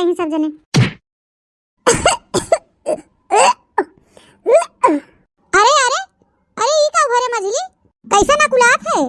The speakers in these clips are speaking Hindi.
ही सब जने। अरे अरे अरे ई का भरे मजली कैसा ना कुलात है।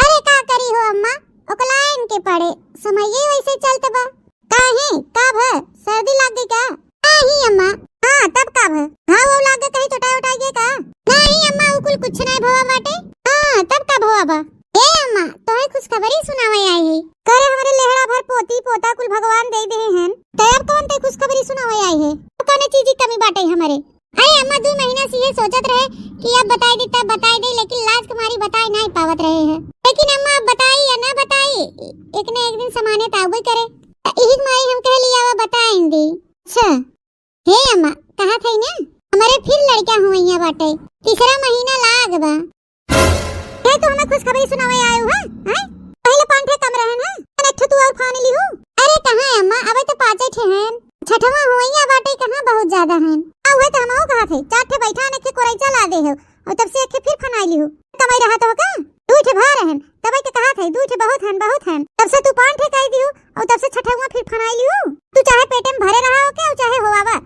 अरे का करी हो अम्मा ओकलाइन के पड़े समये वैसे चलते बा काहे का भ सर्दी लाग गई का? नहीं अम्मा। हां तब का भ घाव लाग गए कहीं चटाई उठाई गए का? नहीं अम्मा उकुल कुछ नहीं भवा बाटे। हां तब का भवा बा। ए अम्मा तोहे खुश खबरी सुनावे आई है करे हमरे लेहड़ा भर पोती पोता कुल भगवान दे दे हैं तब कौन ते खुश खबरी सुनावे आई है कौन चीज की कमी बाटे हमरे। अरे अम्मा 2 महीना से ये सोचत रहे कि अब बताई दी तब बताई दे लेकिन लाज कुमारी बताई नहीं पावत रहे हैं। लेकिन अम्मा अब बताई या ना बताई एक न एक दिन समाने ताबे करे एक माई हम कह लिया वो बताएं दी। अच्छा हे अम्मा कहा थई ना हमारे फिर लड़का हुईया बाटे 3रा महीना लाग बा हे तो हमें खुश खबरी सुनावे आयो है हैं पहले 5 ठे कम रहन है अनेठ तू और फान ली हूं। अरे कहां है अम्मा अबे तो 5 ठे हैं 6ठवा हुईया बाटे कहां बहुत ज्यादा हैं आवे तो हमहु कहा थे 4 ठे बैठा ने के कोरैचा ला दे हो और तब से एक फिर फनाई ली हूं कमाई रहा तो का 2 ठे भा रहन तब के कहा थे 2 ठे बहुत हैं तब से तू 5 ठे कह दी हो और तब से 6ठवा फिर फनाई ली हूं। तू चाहे पेटे में भरे रहा हो के चाहे होवावा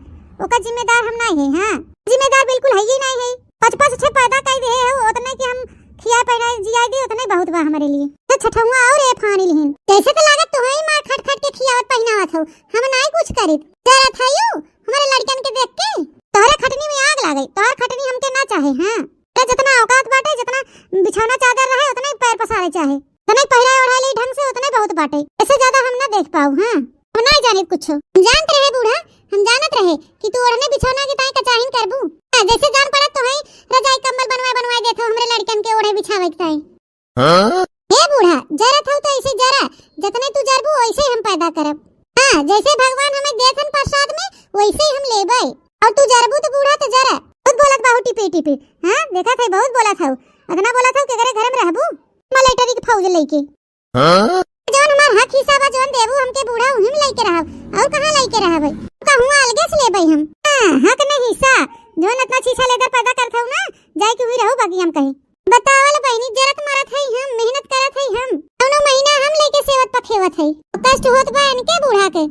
ओका जिम्मेदार हम नहीं है। हां जिम्मेदार बिल्कुल है ही नहीं है 5 ठे पैदा कर दे हो उतने कि हम खिया पैना जिया दे उतने बहुत बा हमारे लिए तो 6ठवा और ए फानी लिहिन कैसे तो लागत तो है मार खट खट के खियावत पहनावत हो हम नहीं कुछ करित जरा थायू हमारे लड़कन के देख के तोहरे खटनी में आग लागई तोहर खटनी हमके ना चाहे। हां तो जितना औकात बाटे जितना बिछौना चादर रहे उतना ही पैर पसारे चाहे उतना पहरा ओढ़ा ले ढंग से उतना बहुत बाटे इससे ज्यादा हम ना देख पाऊ। हां हम नहीं जानित कुछ जानत रहे बूढ़ा हम जानत रहे कि तू ओढ़ने बिछौना के ताई कचाहिन करबू जैसे जान पड़त तो है रजाई कंबल बनवाए देथो हमरे लड़कन के ओढ़े बिछावे के ताई। हां हे बूढ़ा जरा था तो ऐसे जरा जितने तू जरबू वैसे हम पैदा करब। हां जैसे भगवान हमें देथन प्रसाद में वैसे ही हम लेबै और तू जरबू तो बूढ़ा तो जरा बहुत बोलत बाहु टिपे टिपे। हां देखा थे बहुत बोला था अदना बोला था के घरे घर में रहबू मलेटरी के फौज लेके। हां जौन हमार हक हिसाब जौन देबू हमके बूढ़ा उहिम लेके रहब और कहां लेके रहबै कहूं अलगे से लेबै हम। हां हक नहीं हिस्सा जौन इतना छीछा लेकर पैदा करत हूं ना जाय के हुई रहू बाकी हम कहीं बतावल बहनी जरत मारत है हम मेहनत करत है हम दोनों महीना हम लेके सेवत पखेवत है कष्ट होत बा इनके बूढ़ा के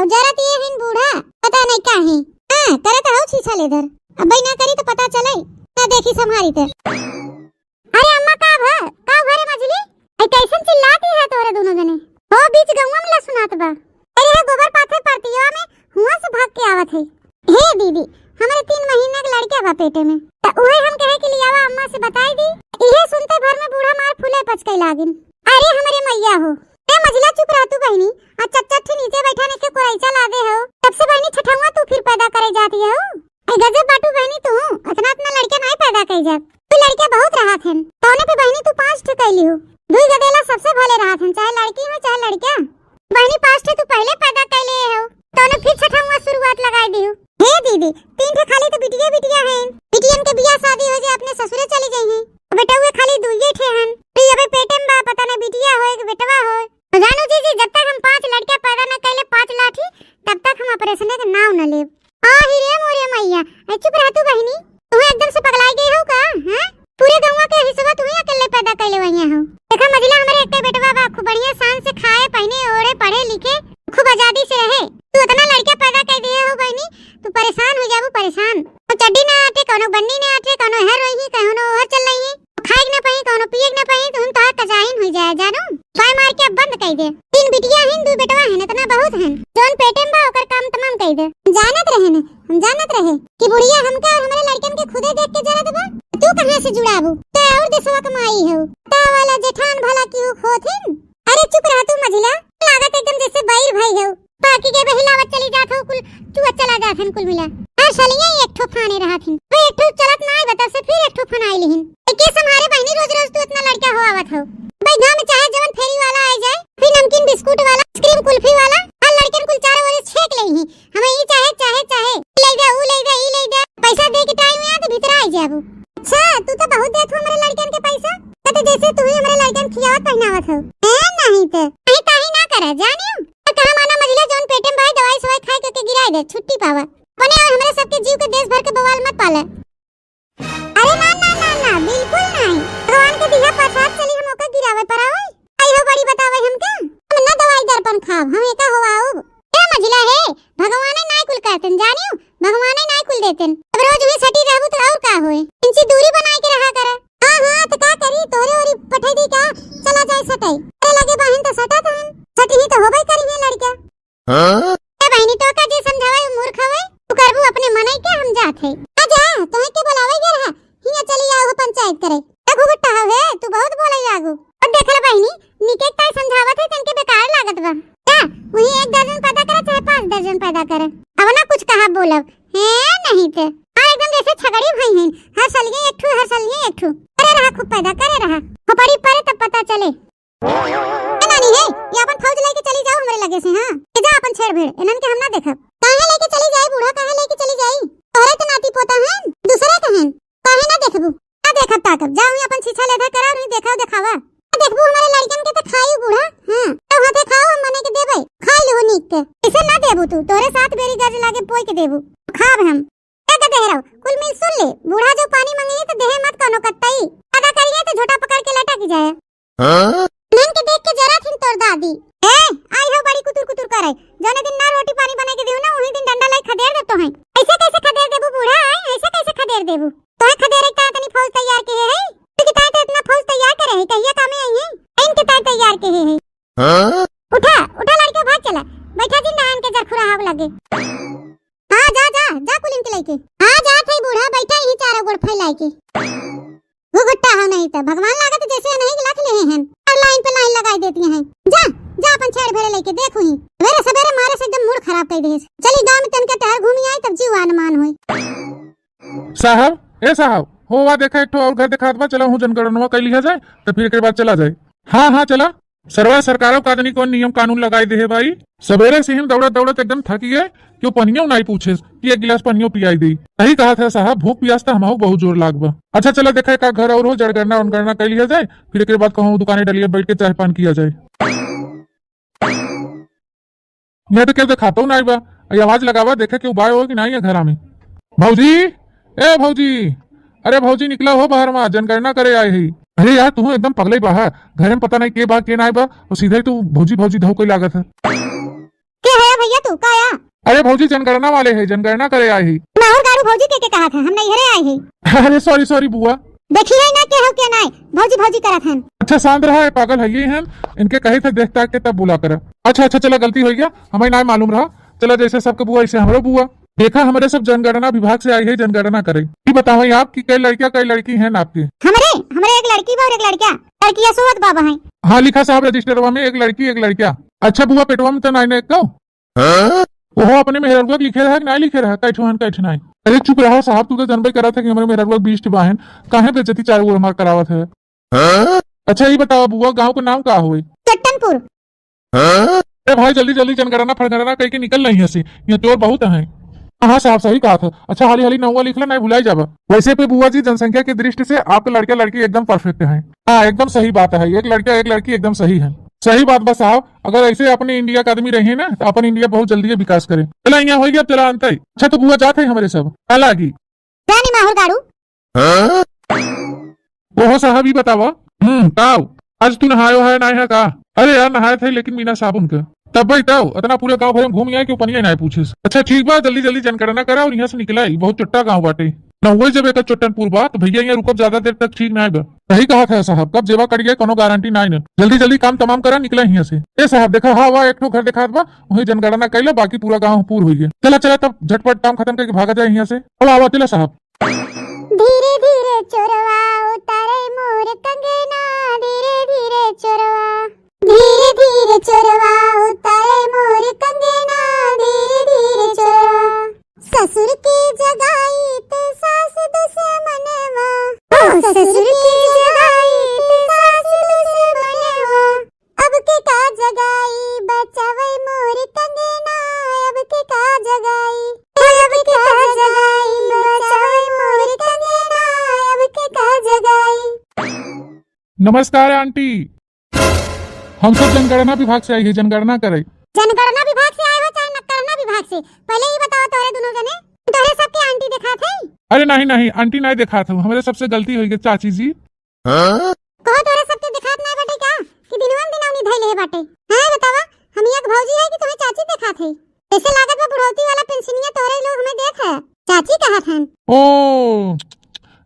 और जरत ये हिन बूढ़ा पता नहीं काहे। हां करत हो छीछा लेकर अब ना करी तो पता चले ना देखी संभारी ते। अरे अम्मा का भरे मजली ए कैसन चिल्लाती है तोरे दोनों जने हो बीच गौवा में सुनात बा। अरे गोबर पाथे परतिया में हुआ से भाग के आवत है। हे दीदी हमारे 3 महीने का लड़का बा पेटे में त ओए हम कहे के लियावा अम्मा से बताई दी इहे सुनते भर में बूढ़ा मार फूले पचके लागिन। अरे हमारे मैया हो ए मजला चुप रह तू बहनी आ चच्चा नीचे बैठाने के कोरैचा ला दे हो तब से बहनी 6ठवा तू फिर पैदा करे जाती है ए गजब बाटू बहनी तू इतना लड़का नहीं पैदा कर जा तू लड़के बहुत रहा थे तौने पे बहनी तू 5 ठे कैली हो 2 गदेला सबसे भले रहा थे चाहे लड़की हो चाहे लड़का बहनी 5 ठे तू पहले पैदा कर ले हो तौने फिर 6ठवा शुरुआत लगाई दी हो। हे दीदी 3 ठे खाली तो बिटिया हैं बिटियन के बियाह शादी हो जाए अपने ससुरे चली गई हैं बेटा हुए खाली 2 ठे हैं तो अबे पेटे में बा पता नहीं बिटिया होए कि बेटवा होए जानू जी जब तक हम 5 लड़का पैदा न कैले 5 लाठी तब तक हम ऑपरेशन के नाव न लेब। आ हिरे मोरे मैया चुप रह तू बहनी तू एकदम से पगलाई गई हो का? हां पूरे गौवा के हिस्सा तू ही अकेले पैदा कैले वहिया हो देखा मजला हमरे एक बेटवा बा खूब बढ़िया शान से खाए पहने ओढ़े पढ़े लिखे खूब आजादी से रहे तू इतना लड़का पैदा कर दिए हो बहनी तू परेशान हो जाबू परेशान तो चड्डी ना आटे कोनो बन्नी ना आटे कोनो हर रही कोनो ओहर चल रही खाए ना पही कोनो पिए ना पही तुम तो कजाइन हो जाए जानू पाय मार के बंद कर दे 3 बिटिया हैं 2 बेटवा हैं इतना बहुत हैं जोन पेटे में बा ओकर काम तमाम कर दे जानत रहे न हम जानत रहे कि बुढ़िया हमका और हमारे लड़कन के खुदे देख के जरत बा तू कहां से जुड़ाबू ते और देशवा कमाई हो ता वाला जेठान भला क्यों खोथिन। अरे चुप रह तू मझिला लागत एकदम जैसे बैर भाई हो बाकी के बहिलावत चली जात हो कुल तू चला जाथन कुल मिला हर सलिया एक ठो फाने रहथिन वे एक ठो चलत ना आई बता से फिर एक ठो फनाई लिहिन के संहारे बहनी रोज रोज तू इतना लड़का हो आवत हो भाई गांव में चाहे जवन फेरी वाला आ जाए फिर नमकीन बिस्कुट वाला आइसक्रीम कुल्फी वाला हर लड़कन कुल 4 बजे छेक लेही हमें ई चाहे ले जा ऊ ले जा ई ले जा पैसा दे के टाइम में आ तो भीतर आ जाबू। अच्छा तू तो बहुत देत हो हमारे लड़कन के पैसा तो जैसे तू ही हमारे लड़कन खियावत पहनावत हो नहीं तो नहीं ताही ना करा जानियो कहां माना मजला जोन पेटे में भाई दवाई सवाई खाए के गिराई दे छुट्टी पावा बने और हमारे सबके जीव के देश भर के बवाल मत पाले। अरे ना ना ना ना बिल्कुल नहीं भगवान के दिया प्रसाद चली हम ओकर गिरावे पर आवे आई हो बड़ी बतावे हम का हम ना दवाई दर्पण खाव हम एका होवाओ ए मजला है सटाई अरे लगे बहन तो सटा थन सटी ही तो होबे करी है लड़का। ए बहनी तो का जे समझावे मूर्ख हवे तू करबू अपने मनई के हम जात है आ जा तोहे के बुलावे गे रहा हिया चली आओ पंचायत करे ए घुगुट्टा हवे तू बहुत बोले आगू और देख ले बहनी निके ताई समझावत है तनके बेकार लागत बा का वही एक दर्जन पैदा करे चाहे 5 दर्जन पैदा करे अब ना कुछ कहा बोलब है नहीं ते एकदम जैसे छगड़ी भाई हैं हर साल ये एक ठू करे रहा खूब पैदा करे रहा खोपड़ी परे तब पता चले नानी है ये अपन फौज लेके चली जाओ हमरे लगे से हां जा अपन छेड़ भेड़ इनन के हम ना देखब काहे लेके चली जाई बूढ़ा काहे लेके चली जाई तोरे तो नाती पोता हैं दूसरे कहन काहे ना देखबू ना देखब ताकब जाओ अपन छीछा लेधा कराओ नहीं देखाओ दिखावा देखबू हमारे लड़कन के तो खाई बूढ़ा हां तो हाथे खाओ हम मने के देबे खा लो नीक के इसे ना देबू तू तोरे साथ बेरी गज लागे पोई के देबू खाब हम देहराव कुल मिल सुन ले बूढ़ा जो पानी मांगे तो देह मत कनो कत्तई अदा करिए तो झोटा पकड़ के लटक जाए नन के देख के जरा थिन तोर दादी ए आई हो बड़ी कुतुर करे जने दिन ना रोटी पानी बना के देऊ ना वही दिन डंडा लाई खदेर देतो है ऐसे कैसे खदेर देबू बूढ़ा ऐसे कैसे खदेर देबू तोय खदेरे का तनी फौज तैयार के है कि ताय तो इतना फौज तैयार करे है कहिया कामे आई है इनके ताय तैयार के है उठा उठा लड़का भाग चला बैठा जी नान के जरखुरा हाव लगे हां जा कुलिन के लेके हां जा थे बूढ़ा बैठा ही चारों गोड़ फैलाई के घुघुट्टा हो नहीं तो भगवान लागत जैसे नहीं लख ले हैं और लाइन पे लाइन लगाई देती हैं जा अपन छेड़ भेड़े लेके देखो ही मेरे सवेरे मारे से एकदम मूड खराब कर दे चली गांव में तन के टहर घूमी आई तब जीव अनुमान होई साहब होवा देखा एक और घर दिखात बा चला हूं जनगणना कर लिया जाए तो फिर के बाद चला जाए हां चला सरवा सरकारों का आदमी कौन नियम कानून लगाई दे है भाई सवेरे से हम दौड़त एकदम थकी गए क्यों पनियों नहीं पूछे कि एक गिलास पनियों पियाई दी सही कहा था साहब भूख प्यास था हमारा बहुत जोर लागबा अच्छा चला देखा का घर और हो जड़गरना उनगरना कर लिया जाए फिर एक बाद कहूँ दुकानें डलिए बैठ के चाय पान किया जाए मैं तो क्या दिखाता हूँ नहीं बा आवाज लगावा देखे कि उबाय हो कि नहीं है घर में भौजी ए भौजी अरे भौजी निकला हो बाहर में जनगणना करे आए ही अरे यार तू एकदम पगले बाहर घर में पता नहीं के बा के नहीं बा और सीधे तू भौजी धो कोई लागत है क्या है भैया तू का आया अरे भौजी जनगणना वाले है जनगणना करे आए ही और गारू भौजी के कहा था हम नहीं घरे आए ही अरे सॉरी बुआ देखिए ना क्या हो क्या नहीं भौजी करत हैं अच्छा शांत रहा है पागल है ये हैं इनके कहे थे देखता के तब बुला कर अच्छा चला गलती हो गया हमें ना मालूम रहा चला जैसे सबके बुआ ऐसे हमारे बुआ देखा हमारे सब जनगणना विभाग से आई है जनगणना करे ये बताओ आप की कई लड़कियां कई लड़की हैं आपके हमारे एक लड़की और एक लड़कियां सोवत बाबा हैं हाँ लिखा साहब रजिस्टरवा में एक लड़की एक लड़किया अच्छा बुआ पेटवा में तो नहीं वो अपने मेहरबा लिखे रहा नहीं लिखे रहा कैठ नहीं अरे चुप रहो साहब तू तो जनबे करा था कि हमारे मेहरबा 20 बहन काहे बेइज्जती चारों ओर हमार करावत है अच्छा ये बताओ बुआ गांव का नाम का हुई चट्टनपुर अरे भाई जल्दी जनगणना फड़गणना कह के निकल नहीं हसी ये चोर बहुत है हाँ साहब सही कहा था अच्छा हाली नौवा लिखला नहीं भुलाई जावा वैसे पे बुआ जी जनसंख्या की दृष्टि से आपके लड़के लड़की एकदम परफेक्ट है हाँ एकदम सही बात है एक लड़का एक लड़की एकदम सही है सही बात बस साहब अगर ऐसे अपने इंडिया का आदमी रहे ना तो अपन इंडिया बहुत जल्दी विकास करे चला यहाँ हो गया चला अंत अच्छा तो बुआ जाते है हमारे सब अलग वो साहब ही बतावा आज तू नहायो है नहीं है का अरे यार नहाए थे लेकिन बिना साबुन का तब भाई तब इतना पूरे गांव भर में घूम आए क्यों पनिया नहीं पूछे अच्छा ठीक बात जल्दी जनगणना करा और यहाँ से निकला ही बहुत चुट्टा गाँव बाटे न जब एक चट्टनपुर बात भैया यहाँ रुकब ज्यादा देर तक ठीक नहीं बा सही कहा था साहब कब जेवा कर गया कोनो गारंटी नहीं न जल्दी काम तमाम करा निकला यहाँ से ए साहब देखा हाँ वाह एक घर दिखा बा वही जनगणना कर बाकी पूरा गाँव पूर हुई है चला तब झटपट काम खत्म करके भागा जाए यहाँ से अब आवा चला साहब धीरे धीरे चोरवा उतारे मोर कंगना धीरे धीरे चोरवा उतारे मोर कंगना धीरे धीरे चोरवा ससुर की जगाई ते सास दुश्मनवा ससुर की जगाई ते सास दुश्मनवा अब के का जगाई बचावे मोर कंगना अब के का जगाई बचावे मोर कंगना अब के का जगाई नमस्कार आंटी हम सब जनगणना विभाग से आई है जनगणना करे जनगणना विभाग से आए हो चाहे नकरना विभाग से पहले ही बताओ तोरे दोनों जने तोरे सबके आंटी दिखा थे अरे नहीं आंटी नहीं दिखा था हमारे सबसे गलती हुई चाची जी कहो तोरे सबके दिखात नहीं बाटे का कि दिनवन दिनौनी धइले है बाटे हां बतावा हम एक भौजी है कि तुम्हें चाची दिखा थे ऐसे लागत में बुढ़ौती वाला पेंशनिया तोरे लोग हमें देख है चाची कहा था ओ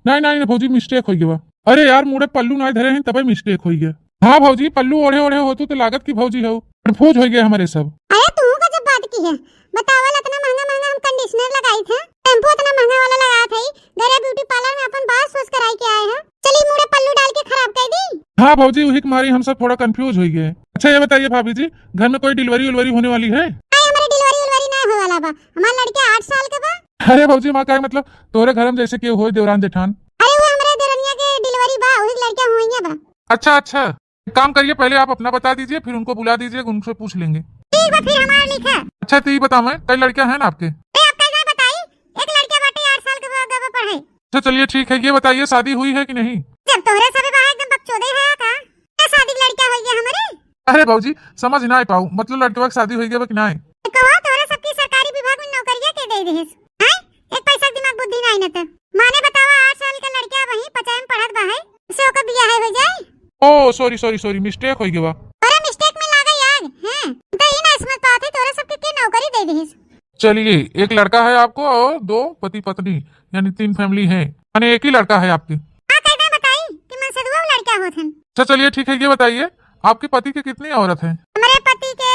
नहीं भौजी मिस्टेक हो गया अरे यार मुड़े पल्लू नहीं धरे हैं तबे मिस्टेक हो गया हाँ भौजी, पल्लू ओढ़े ओढ़े हो तो लागत की भौजी हो, कंफ्यूज हो गए हमारे सब। अरे तू का जब बात की है, बतावल इतना महंगा महंगा हम कंडीशनर लगाई थे, शैम्पू इतना महंगा वाला लगाया थे, गरे ब्यूटी पार्लर में अपन बाल सोच कराई के आए हैं, चली मुड़े पल्लू डाल के खराब कर दी। हाँ भौजी, वही तुम्हारी हम सब थोड़ा कंफ्यूज हो गए। अच्छा ये बताइए भाभी जी, घर में कोई डिलीवरी उलवरी होने वाली है? हमारी डिलीवरी उलवरी ना हो वाला बा, हमारा लड़का 8 साल का बा। अरे भौजी माँ का मतलब तोरे घर में जैसे कि हो देवरान जेठान। अरे वो हमारे देवरनिया के डिलीवरी बा, वही लड़का हुई बा। अच्छा अच्छा, एक काम करिए, पहले आप अपना बता दीजिए, फिर उनको बुला दीजिए, उनसे पूछ लेंगे। ठीक बा, फिर हमारा लिखा। अच्छा तो ये बताओ, मैं कई लड़कियां हैं ना आपके? आप कैसे बताई? एक लड़का बाटे 8 साल के बा पढ़े। अच्छा चलिए ठीक है, ये बताइए शादी हुई है कि नहीं? जब तोहरे सबे बा एकदम बकचोदे है का, क्या शादी के लड़का हो गया हमारे? अरे भौजी समझ ना पाऊ, मतलब लड़के की शादी हुई है कि नहीं? कहो तोहरे सबकी सरकारी विभाग में नौकरियां के दे देहिस हैं? एक पैसा दिमाग बुद्धि नहीं न त माने बतावा 8 साल का लड़का वही 50 में पढ़त बा है, उसे ओकर बियाह हो जाए। ओ सॉरी सॉरी सॉरी, मिस्टेक हो गया। तोरे मिस्टेक में लागा यार हैं, त ई ना समझ पाते तोरे सबके के नौकरी दे देहिस। चलिए, एक लड़का है आपको और 2 पति पत्नी, यानी 3 फैमिली है, यानी एक ही लड़का है आपके। हां कैसे बताई कि मन से दुआ लड़का होथन। अच्छा चलिए ठीक है, ये बताइए आपके पति के कितनी औरत है? हमारे पति के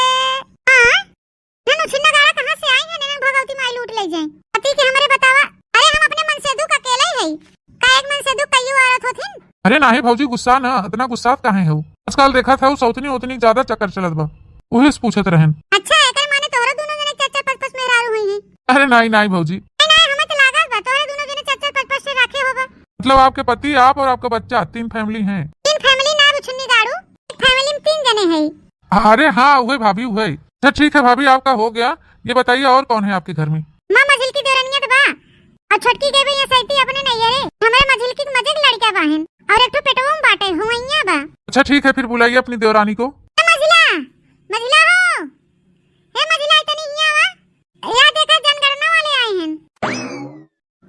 हां ननु छिन्ना गाड़ा कहां से आई है, ननु भगवती माई लूट ले जाए। पति के हमारे बतावा, अरे हम अपने मन से दुख अकेले ही है का, एक मन से दुख कई औरत होथिन। अरे ना है भौजी, गुस्सा ना, इतना गुस्सा काहे हो? आजकल देखा था सौतनी उतनी ज्यादा चक्कर चलत बा, उहे से पूछत रहन। अच्छा एकर माने तोरा दोनों जने चाचा पच मेहरारू हुई है। अरे नहीं नहीं भौजी, नहीं हमें तो लागत बा तोरा दोनों जने चाचा पच से रखे होबा। मतलब आपके पति, आप और आपका बच्चा 3 फैमिली हैं। 3 फैमिली ना बुछनी गाड़ू, एक फैमिली में 3 जने हैं। अरे हाँ वही भाभी वही। अच्छा ठीक है भाभी, आपका हो गया, ये बताइए और कौन है आपके घर में? मां मझिल की देरनिया तो बा, और छोटकी के भी ये सैती अपने नहीं रे, हमारे मझिल की मजे लड़का बाहन, और एक तो पेटवा में बाटे हुइया बा। अच्छा ठीक है, फिर बुलाइए अपनी देवरानी को। मझिला मझिला हो, हे मझिला इतनी हिया वा, या देखा जनगणना वाले आए हैं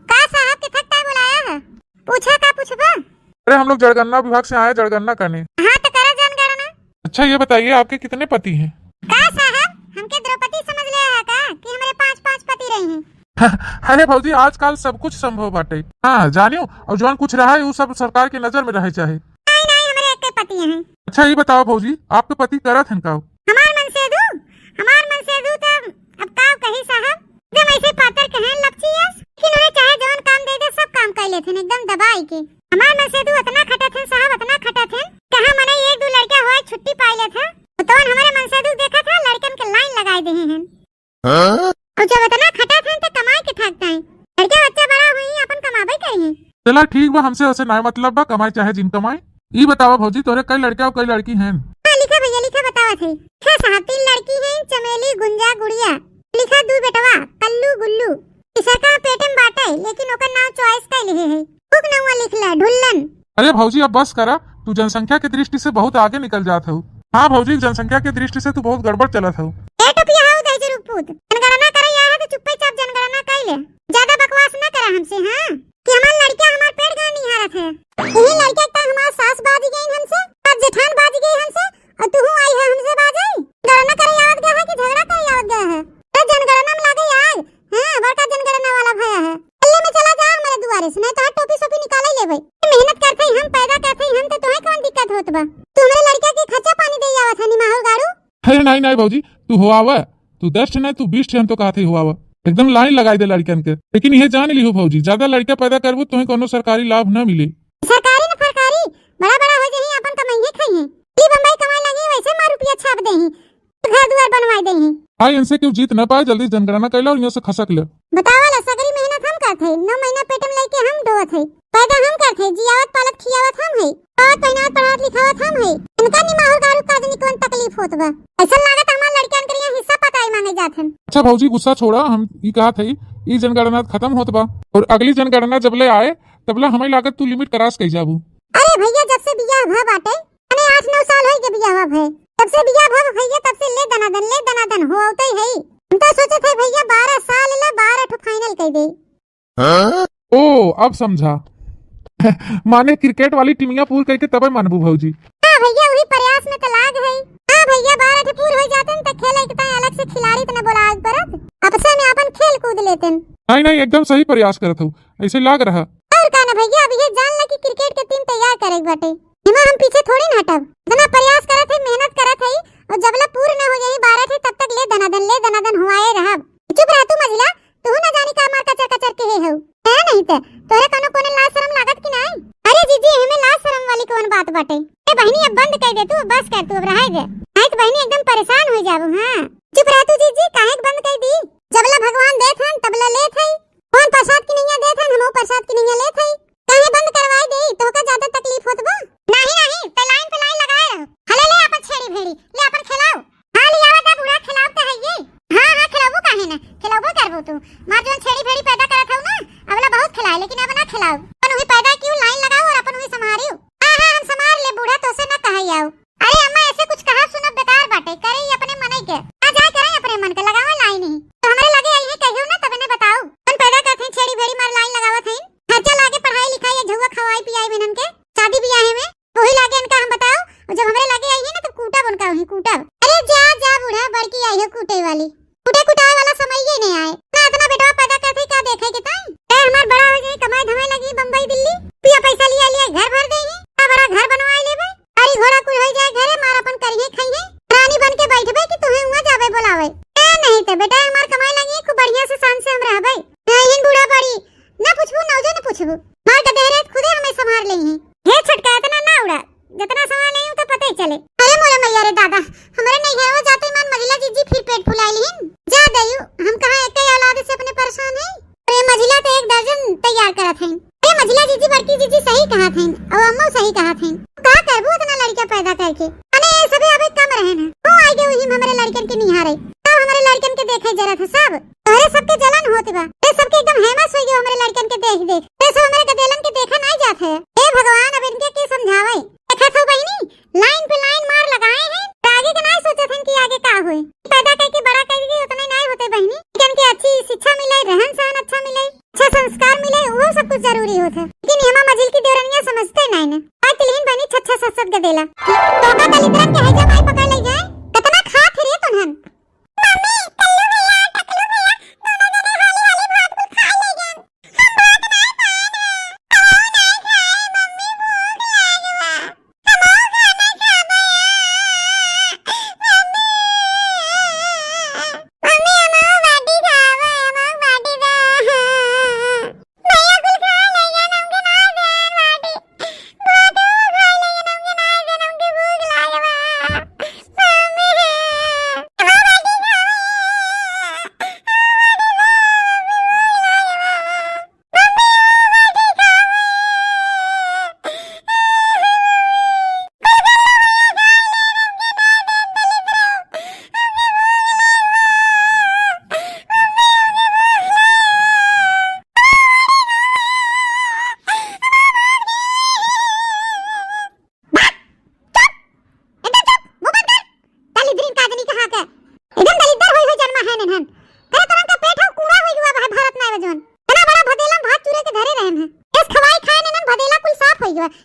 का, साहब के थकता बुलाया है, पूछा का पूछबा? अरे हम लोग जनगणना विभाग से आए जनगणना करने। हां तो करा जनगणना। अच्छा ये बताइए आपके कितने पति हैं? का साहब हमके द्रौपदी समझ ले है का कि हमारे 5 पति रहे हैं? अरे भौजी आजकल सब कुछ संभव बाटे, हाँ जानियो, और जौन कुछ रहा है वो सब सरकार की नजर में रहे चाहे। नहीं हमारे एक पति हैं। अच्छा ये बताओ भौजी, आपके पति करत हैं का? हमार मन से दू तो अब का कही साहब, जब ऐसे पातर कहें लपचियस कि उन्हें चाहे जौन काम दे दे सब काम कर लेते हैं एकदम दबाई के। हमार मन से दू इतना खटत हैं साहब, इतना खटत हैं, कहां मने 1-2 लड़का होए छुट्टी पाई ले था, तो हमारे मन से दू देखा था लड़कन के लाइन लगाए दे हैं। और जब इतना खटत हैं तो कमाई के थकता है, लड़का बच्चा बड़ा हुई अपन कमाबे करी। चला ठीक बा, हमसे ऐसे ना मतलब बा, कमाई चाहे जिन कमाई। ये बताओ भौजी, तोरे कई लड़का और कई लड़की हैं? लिखा भैया लिखा बतावा थे। हाँ साहब 3 लड़की हैं, चमेली गुंजा गुड़िया, लिखा 2 बेटवा कल्लू गुल्लू, इसे का पेट में बाटे लेकिन ओकर नाम चॉइस का लिखे है, बुक नवा लिखला ढुल्लन। अरे भौजी अब बस करा, तू जनसंख्या की दृष्टि से बहुत आगे निकल जात हो। हाँ भौजी, जनसंख्या की दृष्टि से तू बहुत गड़बड़ चलत हो। ए टोपिया हाउ दे जरूर पूत, जनगणना करे या है तो चुपचाप जनगणना कर ले, ज्यादा बकवास ना करा हमसे। हां कि हमार लड़का हमार पेट गाड़ नहीं हारत है, यही लड़का का हमार सास बाज गई हमसे, और जेठान बाज गई हमसे, और तू आई है हमसे बाजाई। गणना करे याद गया है कि झगड़ा करे याद गया है? तो जनगणना में लागे याद हां, बड़का जनगणना वाला भया है। अल्ले में चला जा हमारे दुआरे से, नहीं तो टोपी सोपी निकाल ले भाई। मेहनत करते हम, पैदा करते हम, तो तुम्हें कौन दिक्कत होत बा? तू हमारे लड़का के खर्चा पानी दे आवत है निमाहुल गाड़ू। अरे नहीं नहीं भौजी, तू हो आवा, तू 10 नहीं तू 20 हम तो कहते हो आवा, एकदम लाइन लगाई दे लड़कन के। लेकिन ये जान ली हो भौजी, ज्यादा लड़का पैदा करबू तुम्हें कोनो सरकारी लाभ न मिले। सरकारी न फरकारी बड़ा हो जाही, अपन कमाइए खाई हैं, ली बम्बई कमाए लगी वैसे मार रुपया छाप देही, घर दुआर बनवाई देही। हाँ इनसे क्यों जीत न पाए, जल्दी जनगणना कर लो और यहाँ से खसक ले। बतावाला सगरी मेहनत हम करते हैं, 9 महीना पेट में लेके हम डोत है, पैदा हम करते हैं, जियावत पालक खियावत हम है, और पहनावत पढ़ावत लिखावत हम है। इनका निमाहुल गारू काजनी कौन तकलीफ होत बा? ऐसा लागत हमार लड़कन के लिए हिस्सा पताई मांगे जात हैं। अच्छा भौजी गुस्सा छोड़ा, हम ये कहा थे ये जनगणना खत्म होत बा, और अगली जनगणना जब ले आए तबला हमें लागत तू लिमिट करास कही जाबू। अरे भैया जब से बियाह भा बाटे, अने 8-9 साल हो गए बियाह भा, तब से बियाह भा भैया, तब से ले दनादन हो औते है। हम तो सोचे थे भैया 12 साल ले 12 ठो फाइनल कह दे। ओ अब समझा माने क्रिकेट वाली टीमियां पूर करके तब मानबू भौजी। हां भैया वही प्रयास में तो लाग है। हां भैया 12 ठो पूर हो जाते त खेले के तय अलग से खिलाड़ी त न बोलाज परत, आपसे में अपन खेल कूद लेते। नहीं एकदम सही प्रयास करत हो, ऐसे लाग रहा। और का ना भैया अब ये जान ल कि क्रिकेट के टीम तैयार करे बाटे, हिमा हम पीछे थोड़ी ना हटब। इतना प्रयास करत है, मेहनत करत है और जबले पूर्ण न हो जाई 12 थे तब तक ले दनादन हुआए रहब। चुप रह तू मझिला, तू ना जानी का मार कचर कचर के है नहीं ते तोरे कनो कोने लाज शरम लागत कि नहीं? अरे जीजी हमें लाज शरम वाली कौन बात बाटे? ए बहनी अब बंद कर दे तू, बस कर तू, अब रह दे नहीं तो बहनी एकदम परेशान हो जाबू। हां चुप रह तू जीजी, काहे बंद कर दी? जबला भगवान देत हन तबला लेत है। कौन प्रसाद की नहीं देत हन, हमो प्रसाद की नहीं लेत है। काहे बंद करवाई दे? तो का ज्यादा तकलीफ होत बा? नहीं पे लाइन लगाए रहो। हले ले अपन छेड़ी भेड़ी ले अपन खिलाओ। हां ले आवा दा बूढ़ा खिलाओ त है ये। हां खिलाबो काहे ना, खिलाबो करबो तू। मार जोन छेड़ी भेड़ी पैदा करत हऊ ना, अबला बहुत खिलाए लेकिन अब ना खिलाओ। अपन वही पैदा क्यों लाइन लगाओ और अपन वही संभारियो। हां हम संभाल ले बूढ़ा, तो से ना कहई आओ। अरे अम्मा ऐसे कुछ कहा सुनब बेकार बाटे, करे अपने मन के आ जाए, करे अपने मन के लगावा लाइन ही। तो हमारे लगे आई है कहियो ना तब ने बताओ। अपन पैदा करत हैं छेड़ी भेड़ी मार लाइन लगावत हैं, खर्चा लागे पढ़ाई लिखाई या झुआ खवाई पियाई बिनन के शादी ब्याह में वही लागे इनका हम बताओ। और जब हमरे लगे आई है ना तो कूटा बनका वही कूटा। अरे जा बूढ़ा बड़की आई है कूटे वाली, कूटे कुटाए वाला समय ही नहीं आए ना। इतना बेटा पैदा करते का देखे के ताई ए हमार बड़ा हो जाए, कमाई धमाई लगी बम्बई दिल्ली, पिया पैसा लिया घर भर देही, का बड़ा घर बनवाए लेबे, गाड़ी घोड़ा कुल हो जाए घरे, मार अपन करिए खाइए, रानी बन के बैठबे कि तुहे हुआ जाबे बोलावे। ए नहीं तो बेटा हमार कमाई लगी खूब बढ़िया से शान से हम रहबे। नहीं बूढ़ा बड़ी ना पूछबू ना जो ना पूछबू, मार के देहरे खुदे हमें संभाल लेही। हे छटका इतना ना उड़ा, जितना संभाल नहीं तो पता ही चले। अरे मोरे मैया रे दादा, हमरे नहीं है वो जाते मान मजिला जीजी फिर पेट फुलाइलिन। जा दयू हम कहां एक ही औलाद से अपने परेशान है। अरे मजिला तो एक दर्जन तैयार करत हैं। अरे मजिला जीजी बड़की जीजी सही कहा थे और अम्मा सही कहा थे। का करबो इतना लड़का पैदा करके? अरे सभी अबे कम रहे ना, हो आई गए वही हमरे लड़कन के निहारे, सब हमरे लड़कन के देखे जरा था सब। अरे सबके जलन होत बा, ए सबके एकदम हेमस हो गयो हमरे लड़कन के देख देख। ए सब हमरे गदेलन के देखा नहीं जात है। ए भगवान अब इनके के समझावे। देखा तो बहनी लाइन पे लाइन मार लगाए हैं, आगे के नहीं सोचत हैं कि आगे का होए। पैदा करके बड़ा करके उतने नहीं होते बहनी, लेकिन के अच्छी शिक्षा मिले, रहन सहन अच्छा मिले, अच्छा संस्कार मिले, वो सब कुछ जरूरी होता है। लेकिन हेमा मजिल की देवरनिया समझते नहीं ना। आज तिलहीन बहनी छच्छा ससत गदेला तो का कलितरन के है जमाई पकड़ ले जाए कितना खात रे तुनहन। मम्मी कल्लू भैया टकलू भैया दोनों जने हाली हाली भात कुल खा ले गन, हम भात नहीं खाए ना, हम नहीं खाए मम्मी भूख लागवा, हम खाना खाबे मम्मी हम बाटी खावे, हम बाटी दे भैया कुल खा ले गन, हमके ना देन बाटी भात खा ले गन, हमके ना देन, हमके भूख लागवा मम्मी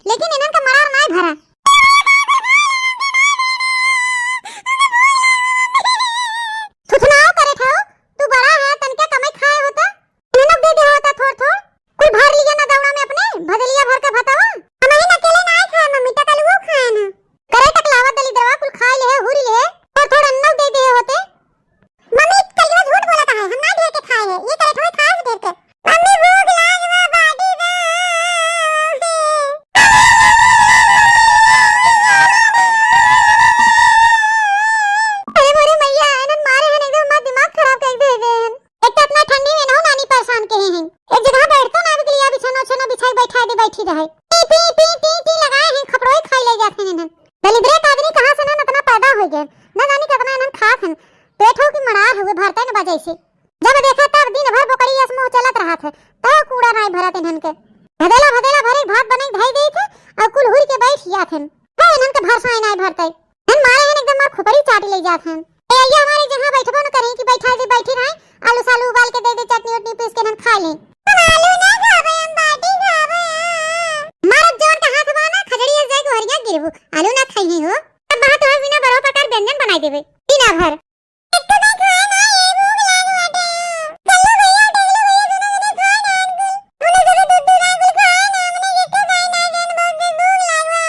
लेकिन इनन का मरार नहीं भरा। थुथनाओ करे ठाओ, तू बड़ा है तनके कमाई खाए होता, इनन दे दे होता थोड़ थोड़, कुल भर लिया ना दौड़ा में अपने भदलिया भर का भतावा। हम ही अकेले नहीं खाए मम्मी तक वो खाए ना, करे तक लावा दली दरवा कुल खाए ले हुरी ले और थोड़ा अन्नव दे दे होते। मम्मी कलियो झूठ बोला है, हम ना ढेर के खाए है, ये करे थोड़ा खास ढेर के मम्मी भूख लागवा बाटी दे। बैठी रहे पी पी पी पी लगाए हैं, खपड़ोई खाई ले जाते हैं। दलिद्रे आदमी कहां से ना इतना पैदा हो गए, न जाने कितना इन्हन खात हैं, पेट हो कि मरार हुए भरते न बजे से। जब देखा तब दिन भर बोकड़ी असमो चलत रहा था, तो कूड़ा नहीं भरत इन्हन के। भदेला भदेला भरे भात बने धई देई थे और कुल हुर के बैठ जात हैं। है इन्हन के भरसाई नहीं भरते, हम मारे हैं एकदम मार खुपड़ी चाट ले जात हैं। ए ये हमारे जहां बैठबो न करें कि बैठा दे बैठी रहे, आलू सालू उबाल के दे दे, चटनी उटनी पीस के इन्हन खा ले। हम आलू ना खावे, हम बाटी खावे। मारत जोन का हाथ बाना खजड़ी जाए को हरिया गिरबू, आलू ना खाई हो अब बात और बिना बरो प्रकार व्यंजन बनाई देबे बिना भर। एक तो नहीं खाए ना, ये भूख लाग बाटे। कल्लू भैया टकलू भैया दोनों जने खाए ना अंकुल, उन्हें सब दूध दूध अंकुल खाए ना, हमने एक तो खाए ना, जन बहुत भूख लागवा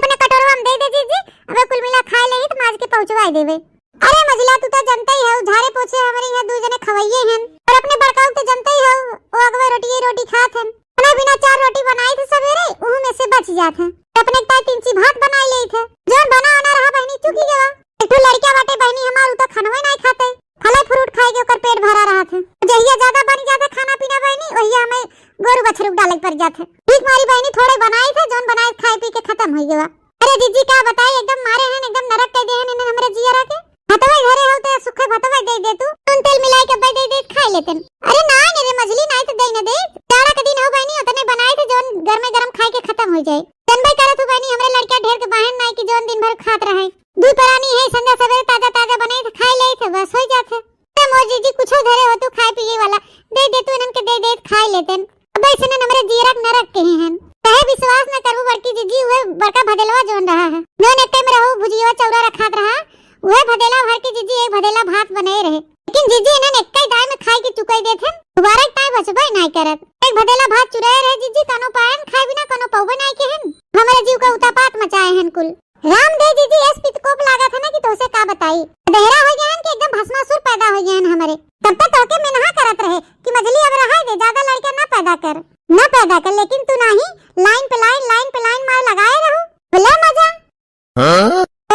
अपने कटोरवा में दे दे जीजी, अब कुल मिला खा लेही तो माज के पहुंचवा देवे। अरे मझिला तू तो जानता ही है झाड़े पोछे हमारे यहाँ दू जने खवैये हैं और अपने बड़काऊ तो जानता ही है वो अगवे रोटी खात हैं। खाना बिना 4 रोटी बनाई थे सवेरे उहु में से बच जात है। अपने ताई 3 ची भात बनाई ले थे जोन बना आना रहा बहनी चुकी गवा। एक तो लड़किया बाटे बहनी हमार तो खानवे नहीं खाते, फल फ्रूट खाए के ओकर पेट भरा रहा थे। जहिया ज्यादा बन जाता खाना पीना बहनी वहिया हमें गोरु बछरू डाले पड़ जाते। ठीक मारी बहनी थोड़े बनाई थे जोन बनाए खाए पी के खत्म हो गया। अरे जीजी क्या बताई एकदम मारे हैं एकदम नरक कह दे हैं इन्हें हमरे जिया रखे। भतवा घरे हो तो सुखे भतवा दे तू नून तेल मिलाई के दे खा लेते। अरे ना रे मछली नहीं तो दे न दे जाड़ा के दिन हो बहनी उतने बनाए थे जोन घर में गरम खाए के खत्म हो जाए। जनबे करे तू बहनी हमरे लड़का ढेर के बहन नहीं कि जोन दिन भर खात रहे। दूध परानी है संजा सवेरे ताजा बने थे खाए ले थे बस हो जाते। ते मोर जीजी कुछ घरे हो तू खाए पिए वाला दे तू इनन के दे खाए लेते। अब इसने हमरे जीरक नरक कहे हैं कहे विश्वास न करबू बड़की जीजी हुए बड़का भदेलवा जोन रहा है जोन एक टाइम रहू भुजिया चौरा रखात रहा वह भदेला भर के जीजी एक भदेला भात बनाए रहे। लेकिन जीजी इन्हें एक ही दाई में खाए के चुकाई देथे दोबारा एक टाइम बचबे नहीं करत। एक भदेला भात चुराए रहे जीजी कनो पायन खाए बिना कनो पौबे नहीं के हैं हमारे जीव का उतापात मचाए हैं कुल। राम दे जीजी एस पितकोप लागा था ना कि तोसे का बताई देहरा हो गया कि एकदम भस्मासुर पैदा हो गया हमारे। तब तक तोके में नहा करत रहे कि मछली अब रहा दे ज्यादा लड़का ना पैदा कर लेकिन तू नहीं लाइन पे लाइन मार लगाए रहो भले मजा।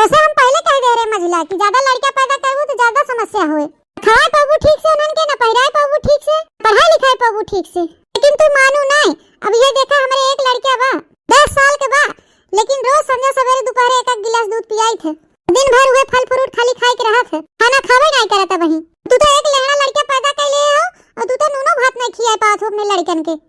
ऐसा हम पहले कह दे रहे मझिला कि ज्यादा लड़का पैदा करबू तो ज्यादा समस्या होए। खाए पाबू ठीक से उनन के ना पहिराए पाबू ठीक से पढ़ाई लिखाए पाबू ठीक से। लेकिन तू मानू नहीं अब ये देखा हमारे एक लड़का बा 10 साल के बा लेकिन रोज संध्या सवेरे दोपहर एक गिलास दूध पियाई थे। दिन भर हुए फल फ्रूट खाली खाए के रहा थे खाना खावे नहीं करता वही। तू तो एक लेहड़ा लड़का पैदा कर ले हो और तू तो नूनो भात नहीं खियाए पात हो अपने लड़कन के।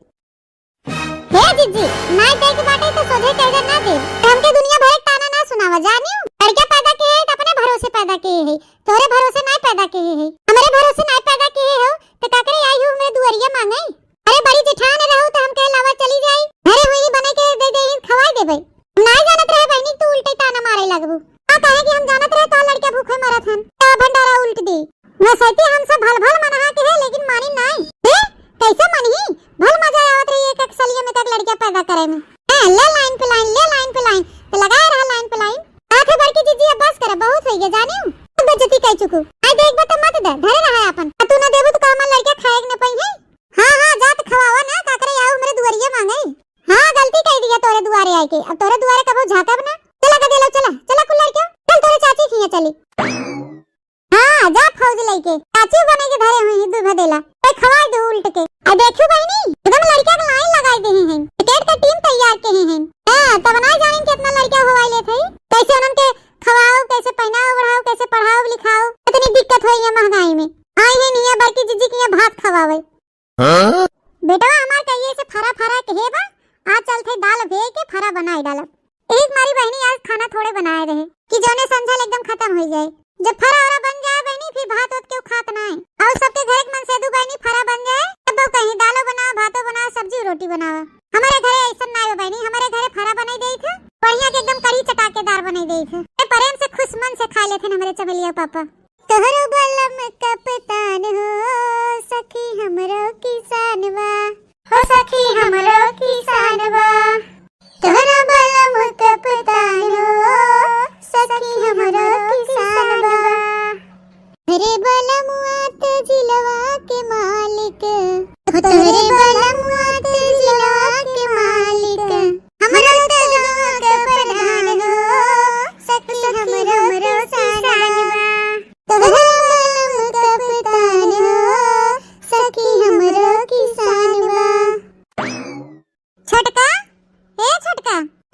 हे जीजी नहीं दे के बाटे तो सोझे कह दे ना दे हमके दुनिया भर एक ताना ना सुनावा जानियो। लड़का पैदा के है तो अपने भरोसे पैदा के है तोरे भरोसे नहीं पैदा के है हमारे भरोसे नहीं पैदा के हो तो काकरे आई हो मेरे दुआरिया मांगे। अरे बड़ी जेठान रहू तो हमके लावा चली जाई घरे हुई बने के दे खवाई देबे। नहीं जानत रहे बहनी तू उल्टे ताना मारे लगबू आ कहे कि हम जानत रहे तो लड़का भूखे मरत हन तो भंडारा उल्ट दी वैसे हम सब भल मना के है लेकिन मानी नहीं कैसे मनी भल मजा आवत रही एक सलिया में तक लड़का पैदा करे में ले लाइन पे लाइन तो लगाए रहा लाइन पे लाइन आंखें भर के जीजी अब बस करे बहुत हो गया जानियो बेइज्जती कह चुकू आई देख बत मत दे धरे रहा अपन तू ना देबू तो कामन लड़का खाए न पई है। हां जात खवावा ना काकरे आओ मेरे दुआरिया मांगे। हां गलती कह दिया तोरे दुआरे आए के अब तोरे दुआरे कबो झाकब ना चला के देलो चला कुल लड़का चल तोरे चाची खिया चली। हां जा फौज लेके चाची बने के धरे हुई दूध भदेला पे खवाई दे उल्ट के आ देखियो बहनी एकदम लड़का के लाइन लगाई दे हैं क्रिकेट का टीम तैयार के हैं। हां तब ना जाने कितना लड़का होवाई ले थे कैसे उनन के खवाओ कैसे पहनाओ बढ़ाओ कैसे पढ़ाओ लिखाओ इतनी दिक्कत होई है महंगाई में आई है नहीं बल्कि जीजी के भात खवावे। बेटा हमार कहिए से फरा के हे बा आज चल थे दाल भे के फरा बनाई डालब। एक मारी बहनी आज खाना थोड़े बनाए रहे कि जोने संझल एकदम खत्म हो जाए जब फरा औरा बन जाए बहनी फिर भात होत क्यों खात ना है और सबके घर एक मन से दू बहनी फरा बन जाए तब कहीं दालो बनाओ भातो बनाओ सब्जी रोटी बनाओ। हमारे घरे ऐसा ना हो बहनी हमारे घरे फरा बनाई देई थे बढ़िया के एकदम कड़ी चटाकेदार बनाई देई थे प्रेम से खुश मन से खा लेते हमारे चमेलिया पापा। तोहरो बलम कप्तान हो सखी हमरो किसानवा हो सखी हमरो किसानवा तोहरो बलम कप्तान हो सखी हमरो किसानवा। अरे बलमुआ ते जिलवा के मालिक तोहरे बलमुआ ते जिलवा के मालिक हमरो तोहरो के प्रधान हो सखी हमरो किसानवा तोहरो बलम कप्तान हो सखी हमरो किसानवा। छोटका